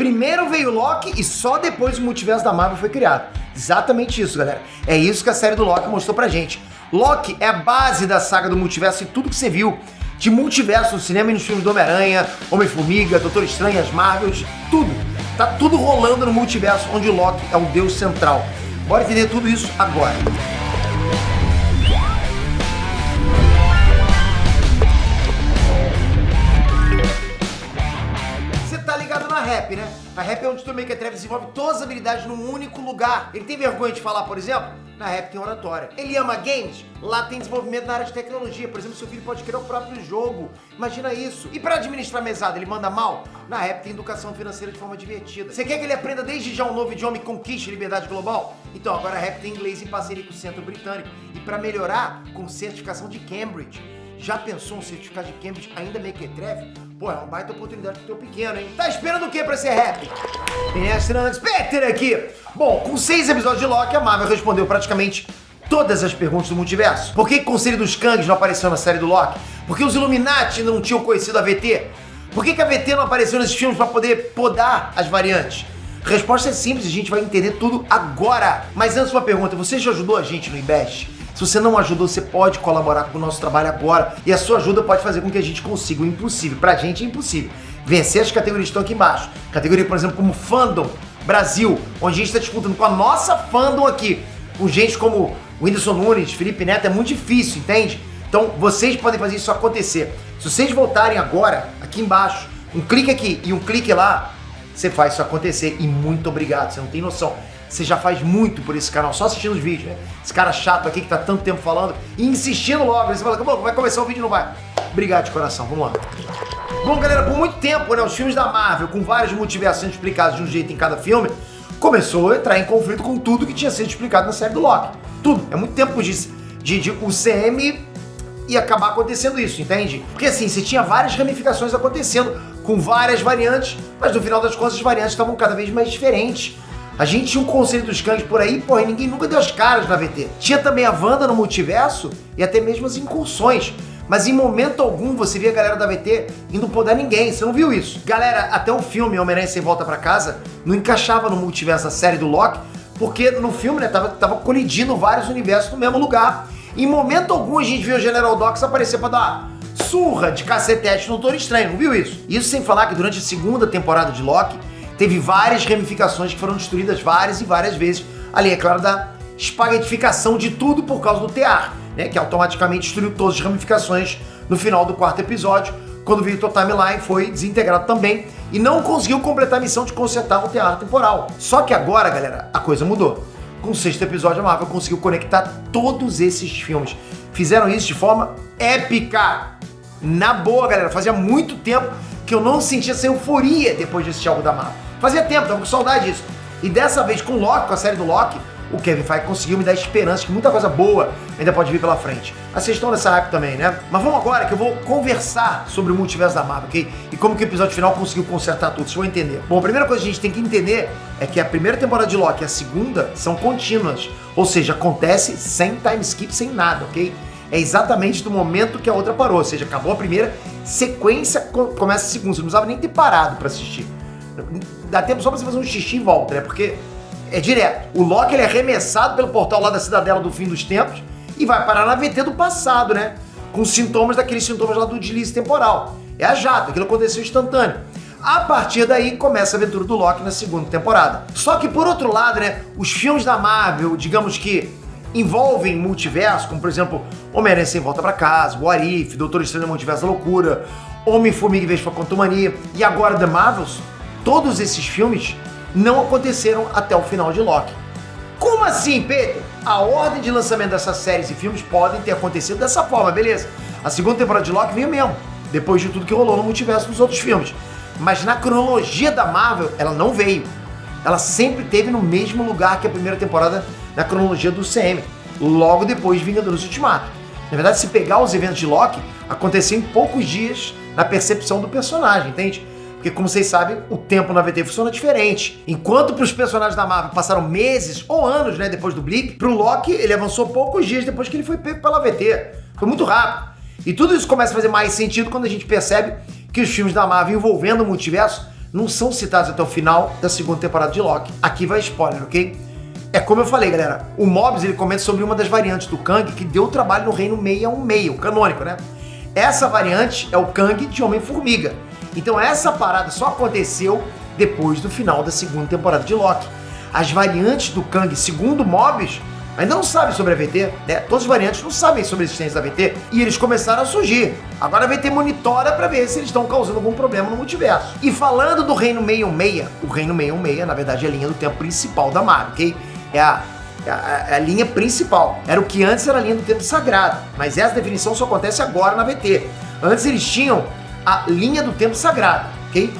Primeiro veio o Loki e só depois o multiverso da Marvel foi criado. Exatamente isso, galera. É isso que a série do Loki mostrou pra gente. Loki é a base da saga do multiverso e tudo que você viu de multiverso no cinema e nos filmes do Homem-Aranha, Homem-Formiga, Doutor Estranho, as Marvels, tudo. Tá tudo rolando no multiverso, onde o Loki é o deus central. Bora entender tudo isso agora. Você tá ligado na Rap, né? A Rap é onde o Maker Trev desenvolve todas as habilidades num único lugar. Ele tem vergonha de falar, por exemplo? Na Rap tem oratória. Ele ama games? Lá tem desenvolvimento na área de tecnologia. Por exemplo, seu filho pode criar o próprio jogo. Imagina isso. E para administrar mesada, ele manda mal? Na Rap tem educação financeira de forma divertida. Você quer que ele aprenda desde já um novo idioma e conquiste liberdade global? Então, agora a Rap tem inglês em parceria com o Centro Britânico. E para melhorar, com certificação de Cambridge. Já pensou um certificado de Cambridge ainda Maker Trev? Pô, é uma baita oportunidade pro teu pequeno, hein? Tá esperando o quê pra ser rap? Mestre Peter aqui! Bom, com 6 episódios de Loki, a Marvel respondeu praticamente todas as perguntas do multiverso. Por que o Conselho dos Kangs não apareceu na série do Loki? Por que os Illuminati não tinham conhecido a VT? Por que a VT não apareceu nesses filmes pra poder podar as variantes? A resposta é simples, a gente vai entender tudo agora. Mas antes uma pergunta, você já ajudou a gente no Invest? Se você não ajudou, você pode colaborar com o nosso trabalho agora. E a sua ajuda pode fazer com que a gente consiga o impossível. Pra gente é impossível. Vencer as categorias que estão aqui embaixo. Categoria, por exemplo, como Fandom Brasil, onde a gente está disputando com a nossa Fandom aqui. Com gente como o Whindersson Nunes, Felipe Neto, é muito difícil, entende? Então, vocês podem fazer isso acontecer. Se vocês voltarem agora, aqui embaixo, um clique aqui e um clique lá, você faz isso acontecer. E muito obrigado, você não tem noção. Você já faz muito por esse canal, só assistindo os vídeos, né? Esse cara chato aqui que tá tanto tempo falando e insistindo logo. Você fala, bom, vai começar o vídeo, não vai? Obrigado de coração, vamos lá. Bom, galera, por muito tempo, né, os filmes da Marvel, com vários multiversos sendo explicados de um jeito em cada filme, começou a entrar em conflito com tudo que tinha sido explicado na série do Loki. Tudo. É muito tempo de o CM e acabar acontecendo isso, entende? Porque assim, você tinha várias ramificações acontecendo, com várias variantes, mas no final das contas as variantes estavam cada vez mais diferentes. A gente tinha um Conselho dos Kangs por aí, porra, e ninguém nunca deu as caras na VT. Tinha também a Wanda no multiverso e até mesmo as incursões. Mas em momento algum você via a galera da VT indo podar ninguém, você não viu isso? Galera, até o filme Homem-Aranha Sem Volta Pra Casa não encaixava no multiverso da série do Loki, porque no filme, né, tava colidindo vários universos no mesmo lugar. Em momento algum a gente viu o General Dox aparecer pra dar surra de cacetete no Doutor Estranho, não viu isso? Isso sem falar que durante a segunda temporada de Loki, teve várias ramificações que foram destruídas várias e várias vezes. Ali, é claro, da espaguetificação de tudo por causa do tear, né? Que automaticamente destruiu todas as ramificações no final do 4º episódio. Quando veio o Timeline, foi desintegrado também e não conseguiu completar a missão de consertar o tear temporal. Só que agora, galera, a coisa mudou. Com o 6º episódio, a Marvel conseguiu conectar todos esses filmes. Fizeram isso de forma épica. Na boa, galera, fazia muito tempo que eu não sentia essa euforia depois de assistir algo da Marvel. Fazia tempo, tava com saudade disso. E dessa vez com o Loki, com a série do Loki, o Kevin Feige conseguiu me dar esperança que muita coisa boa ainda pode vir pela frente. Vocês estão nessa hype também, né? Mas vamos agora que eu vou conversar sobre o multiverso da Marvel, ok? E como que o episódio final conseguiu consertar tudo, vocês vão entender. Bom, a primeira coisa que a gente tem que entender é que a primeira temporada de Loki e a segunda são contínuas. Ou seja, acontece sem time skip, sem nada, ok? É exatamente do momento que a outra parou. Ou seja, acabou a primeira, sequência começa a segunda. Você não precisava nem ter parado pra assistir. Dá tempo só pra você fazer um xixi e volta, né? Porque é direto. O Loki, ele é arremessado pelo portal lá da Cidadela do Fim dos Tempos e vai parar na VT do passado, né? Com sintomas daqueles sintomas lá do deslize temporal. É a jato, aquilo aconteceu instantâneo. A partir daí, começa a aventura do Loki na segunda temporada. Só que, por outro lado, né? Os filmes da Marvel, digamos que envolvem multiverso, como, por exemplo, Homem-Aranha Sem Volta Pra Casa, What If, Doutor Estranho no Multiverso da Loucura, Homem-Formiga e Vespa Quantumania, e agora The Marvels, todos esses filmes não aconteceram até o final de Loki. Como assim, Peter? A ordem de lançamento dessas séries e filmes podem ter acontecido dessa forma, beleza? A segunda temporada de Loki veio mesmo, depois de tudo que rolou no multiverso dos outros filmes. Mas na cronologia da Marvel, ela não veio. Ela sempre esteve no mesmo lugar que a primeira temporada na cronologia do CM, logo depois de Vingadores Ultimato. Na verdade, se pegar os eventos de Loki, aconteceu em poucos dias na percepção do personagem, entende? Porque, como vocês sabem, o tempo na VT funciona diferente. Enquanto para os personagens da Marvel passaram meses ou anos, né, depois do blip, pro Loki ele avançou poucos dias depois que ele foi pego pela VT. Foi muito rápido. E tudo isso começa a fazer mais sentido quando a gente percebe que os filmes da Marvel envolvendo o multiverso não são citados até o final da segunda temporada de Loki. Aqui vai spoiler, ok? É como eu falei, galera, o Mobius ele comenta sobre uma das variantes do Kang que deu trabalho no Reino 616, o canônico, né? Essa variante é o Kang de Homem-Formiga. Então essa parada só aconteceu depois do final da segunda temporada de Loki. As variantes do Kang, segundo Mobius, ainda não sabem sobre a VT, né? Todas as variantes não sabem sobre a existência da VT e eles começaram a surgir. Agora a VT monitora para ver se eles estão causando algum problema no multiverso. E falando do Reino 616, o Reino 616, na verdade, é a linha do tempo principal da Marvel, ok? É a linha principal. Era o que antes era a linha do tempo sagrado, mas essa definição só acontece agora na VT. Antes eles tinham a linha do tempo sagrado, ok?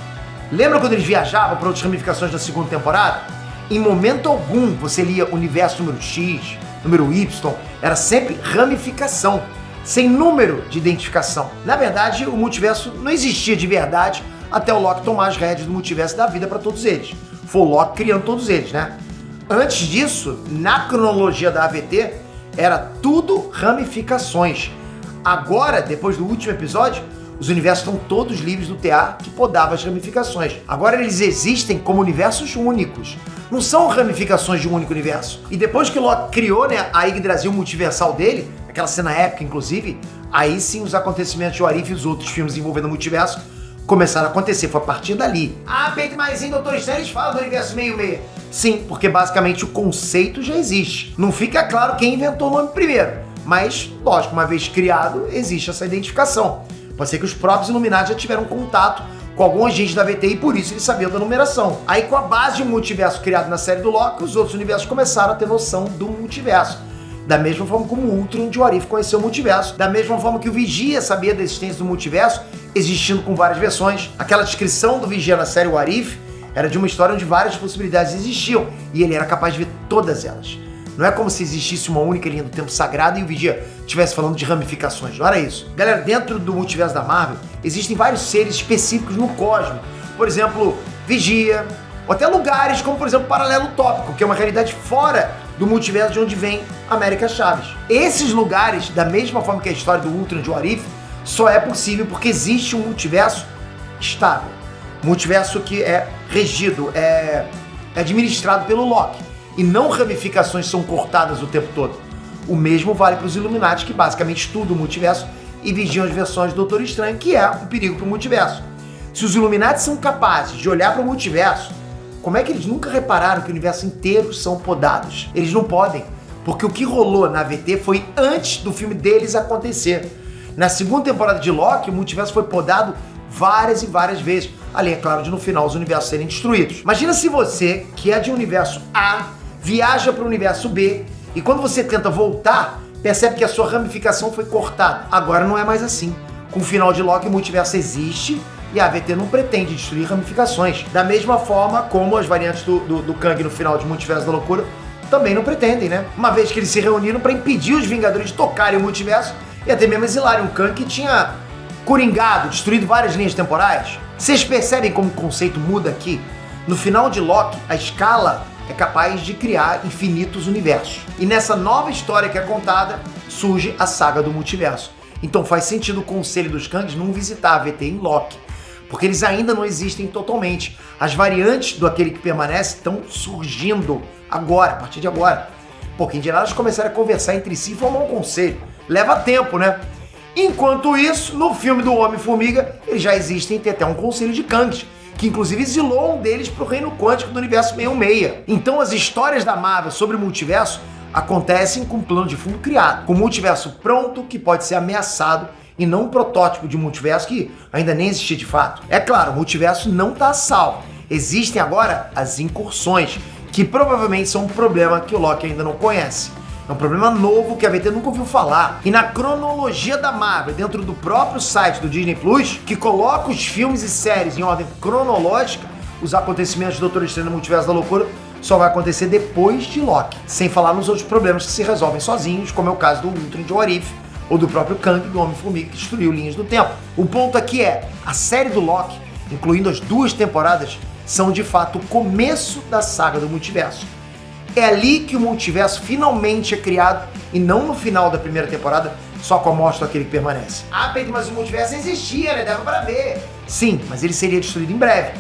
Lembra quando eles viajavam para outras ramificações da segunda temporada? Em momento algum você lia universo número X, número Y, era sempre ramificação, sem número de identificação. Na verdade, o multiverso não existia de verdade até o Loki tomar as rédeas do multiverso da vida para todos eles. Foi o Loki criando todos eles, né? Antes disso, na cronologia da AVT, era tudo ramificações. Agora, depois do último episódio, os universos estão todos livres do TA que podava as ramificações. Agora eles existem como universos únicos. Não são ramificações de um único universo. E depois que o Loki criou, né, a Yggdrasil multiversal dele, aquela cena épica, inclusive, aí sim os acontecimentos de What If e os outros filmes envolvendo o multiverso começaram a acontecer. Foi a partir dali. Ah, Peito, mas em Doutor Estranho eles falam do universo 616. Sim, porque basicamente o conceito já existe. Não fica claro quem inventou o nome primeiro. Mas, lógico, uma vez criado, existe essa identificação. Pode ser que os próprios Illuminati já tiveram contato com algum agente da VT e por isso eles sabiam da numeração. Aí, com a base de um multiverso criado na série do Loki, os outros universos começaram a ter noção do multiverso. Da mesma forma como o Ultron de What If conheceu o multiverso. Da mesma forma que o Vigia sabia da existência do multiverso, existindo com várias versões. Aquela descrição do Vigia na série What If era de uma história onde várias possibilidades existiam e ele era capaz de ver todas elas. Não é como se existisse uma única linha do tempo sagrado e o Vigia estivesse falando de ramificações, não era isso. Galera, dentro do multiverso da Marvel, existem vários seres específicos no cosmos. Por exemplo, Vigia, ou até lugares como, por exemplo, Paralelo Tópico, que é uma realidade fora do multiverso de onde vem América Chaves. Esses lugares, da mesma forma que a história do Ultron de What If, só é possível porque existe um multiverso estável. Um multiverso que é regido, é administrado pelo Loki. E não ramificações são cortadas o tempo todo. O mesmo vale para os Illuminati, que basicamente estudam o multiverso e vigiam as versões do Doutor Estranho, que é um perigo para o multiverso. Se os Illuminati são capazes de olhar para o multiverso, como é que eles nunca repararam que o universo inteiro são podados? Eles não podem, porque o que rolou na AVT foi antes do filme deles acontecer. Na segunda temporada de Loki, o multiverso foi podado várias e várias vezes. Além, é claro, de no final os universos serem destruídos. Imagina se você, que é de um universo A, viaja para o universo B e quando você tenta voltar, percebe que a sua ramificação foi cortada. Agora não é mais assim. Com o final de Loki, o multiverso existe e a AVT não pretende destruir ramificações. Da mesma forma como as variantes do Kang no final de Multiverso da Loucura também não pretendem, né? Uma vez que eles se reuniram para impedir os Vingadores de tocarem o multiverso e até mesmo exilarem um Kang que tinha coringado, destruído várias linhas temporais. Vocês percebem como o conceito muda aqui? No final de Loki, a escala é capaz de criar infinitos universos. E nessa nova história que é contada, surge a saga do multiverso. Então faz sentido o Conselho dos Kangs não visitar a VT em Loki, porque eles ainda não existem totalmente. As variantes do Aquele que Permanece estão surgindo agora, a partir de agora. Pô, quem dirá elas começarem a conversar entre si e formar um conselho. Leva tempo, né? Enquanto isso, no filme do Homem-Formiga, eles já existem, tem até um conselho de Kangs, que inclusive exilou um deles para o reino quântico do universo 616. Então as histórias da Marvel sobre o multiverso acontecem com um plano de fundo criado, com um multiverso pronto que pode ser ameaçado e não um protótipo de multiverso que ainda nem existia de fato. É claro, o multiverso não está a salvo. Existem agora as incursões, que provavelmente são um problema que o Loki ainda não conhece. É um problema novo que a VT nunca ouviu falar. E na cronologia da Marvel, dentro do próprio site do Disney Plus, que coloca os filmes e séries em ordem cronológica, os acontecimentos do Doutor Estranho no Multiverso da Loucura só vai acontecer depois de Loki. Sem falar nos outros problemas que se resolvem sozinhos, como é o caso do Ultron de What If, ou do próprio Kang, do Homem-Formiga, que destruiu linhas do tempo. O ponto aqui é, a série do Loki, incluindo as 2 temporadas, são de fato o começo da saga do multiverso. É ali que o multiverso finalmente é criado e não no final da primeira temporada, só com a morte daquele que permanece. Ah, Pedro, mas o multiverso existia, né? Dava pra ver. Sim, mas ele seria destruído em breve.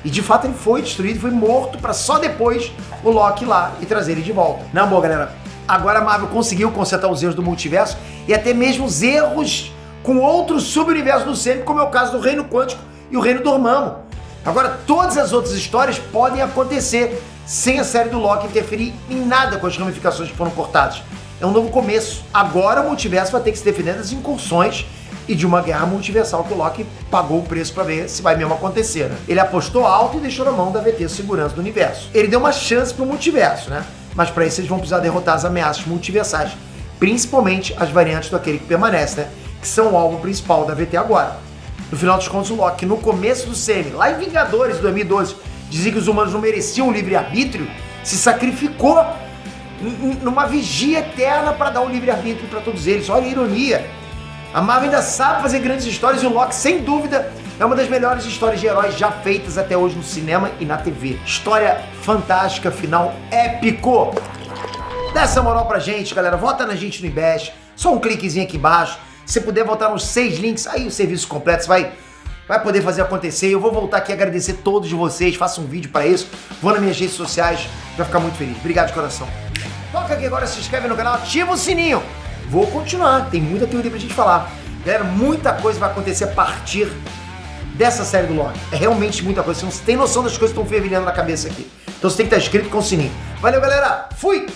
E de fato ele foi destruído, foi morto pra só depois o Loki ir lá e trazer ele de volta. Não, boa galera, agora a Marvel conseguiu consertar os erros do multiverso e até mesmo os erros com outros sub-universos do CM, como é o caso do Reino Quântico e o Reino Dormammu. Agora, todas as outras histórias podem acontecer sem a série do Loki interferir em nada com as ramificações que foram cortadas. É um novo começo. Agora o multiverso vai ter que se defender das incursões e de uma guerra multiversal que o Loki pagou o preço pra ver se vai mesmo acontecer, né? Ele apostou alto e deixou na mão da VT Segurança do Universo. Ele deu uma chance pro multiverso, né? Mas pra isso eles vão precisar derrotar as ameaças multiversais, principalmente as variantes do Aquele que Permanece, né? Que são o alvo principal da VT agora. No final dos contos, o Loki, no começo do CM, lá em Vingadores de 2012, dizia que os humanos não mereciam o livre-arbítrio, se sacrificou numa vigia eterna para dar o livre-arbítrio para todos eles. Olha a ironia. A Marvel ainda sabe fazer grandes histórias e o Loki, sem dúvida, é uma das melhores histórias de heróis já feitas até hoje no cinema e na TV. História fantástica, final épico. Dá essa moral pra gente, galera. Vota na gente no Invest. Só um cliquezinho aqui embaixo. Se puder voltar nos 6 links, aí o serviço completo vai poder fazer acontecer. Eu vou voltar aqui a agradecer todos de vocês. Faça um vídeo pra isso. Vou nas minhas redes sociais. Vai ficar muito feliz. Obrigado de coração. Toca aqui agora, se inscreve no canal, ativa o sininho. Vou continuar. Tem muita teoria pra gente falar. Galera, muita coisa vai acontecer a partir dessa série do Loki. É realmente muita coisa. Você não tem noção das coisas que estão fervilhando na cabeça aqui. Então você tem que estar inscrito com o sininho. Valeu, galera. Fui!